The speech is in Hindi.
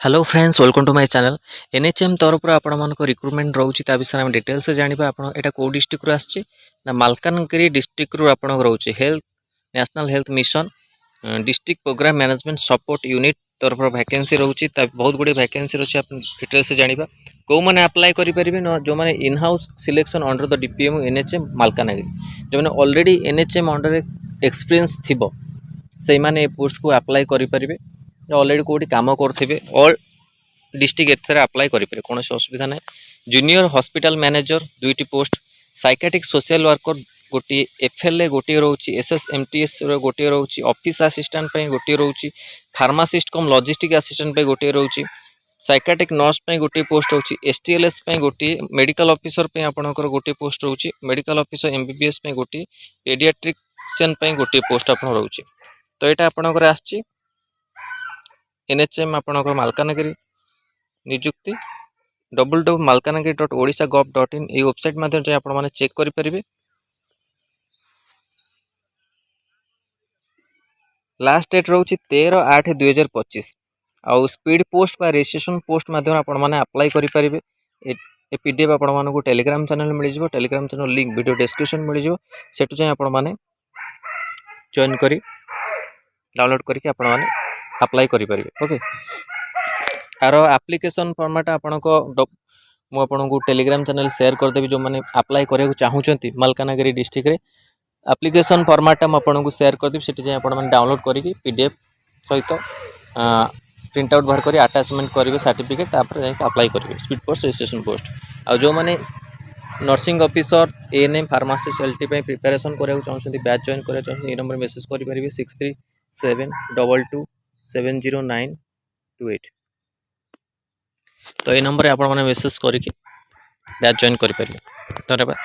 Hello friends welcome to my channel NHM तरफ आपण मानक रिक्रुटमेंट रोचे ता विषय में डिटेल्स से जानिबा आपण एटा को डिस्ट्रिक्ट रु आछि ना मालकानगिरी डिस्ट्रिक्ट रु आपण रोचे health national health mission district programme management support unit तरफ वैकेंसी रोचे ता बहुत गुडी वैकेंसी रोचे आपण डिटेल्स से जानिबा को माने अप्लाई करि परिबे न जो माने in house selection under the DPM NHM Malkangiri जो माने ऑलरेडी एनएचएम अंडर एक्सपीरियंस थिबो से माने पोस्ट को अप्लाई करि परिबे ऑलरेडी कोटी काम करथिबे ऑल डिस्ट्रिक्ट एथरे अप्लाई करें कौन असुविधा ना जूनियर हॉस्पिटल मैनेजर दुईटी पोस्ट साइकेट्रिक सोशल वर्कर गोटे एफएलए गोटे रोचे एसएसएमटीएस गोटे रोचे ऑफिस असिस्टेंट गोटे रोचे फार्मासिस्ट कम लॉजिस्टिक असिस्टेंट गोटे रोचे साइकेट्रिक नर्स गोटे पोस्ट रोचे एसटीएलएस गोटे मेडिकल ऑफिसर आपणकर गोटे पोस्ट रोचे मेडिकल ऑफिसर एमबीबीएस गोटे पेडियाट्रिशियन गोटे पोस्ट आप रोचे तो यहाँ आपणकर आसची एनएचएम आपणकर मालकानगिरी निजुक्ति www.malkanagiri.odisha.gov.in ये वेबसाइट माध्यम से आपण माने चेक करि परिबे। लास्ट डेट रहउची 13/8/2025 आउ स्पीड पोस्ट बा रजिस्ट्रेशन पोस्ट माध्यम आपण माने अप्लाई करि परिबे। ए पीडीएफ आपण मानकु टेलीग्राम चैनल मिल जिवो Telegram channel link video description मिल जिवो सेटु जे आपण माने जॉइन करी डाउनलोड करके आपण माने अप्लाई करि परिबे। ओके आर एप्लिकेशन फॉर्मेट आपको मुझे टेलीग्राम चैनल शेयर करदेवी जो मैंने अप्लाई करने चाहूँगी मालकानगिरी डिस्ट्रिक्ट रे एप्लिकेशन फॉर्मेट मुझे शेयर करदेवी से डाउनलोड करके पीडीएफ सहित प्रिंट आउट बाहर कर अटैचमेंट करेंगे सर्टिफिकेट तापर जाके अप्लाई करेंगे स्पीड पोस्ट रजिस्ट्रेशन पोस्ट आ जो मैंने nursing officer ANM pharmacist LT preparation कराया चाहते बैच जॉइन कराया चाहते नंबर मेसेज करेंगे 6372270928 तो ये नंबर आप मेसेज करके बैच जॉइन करेंगे। धन्यवाद।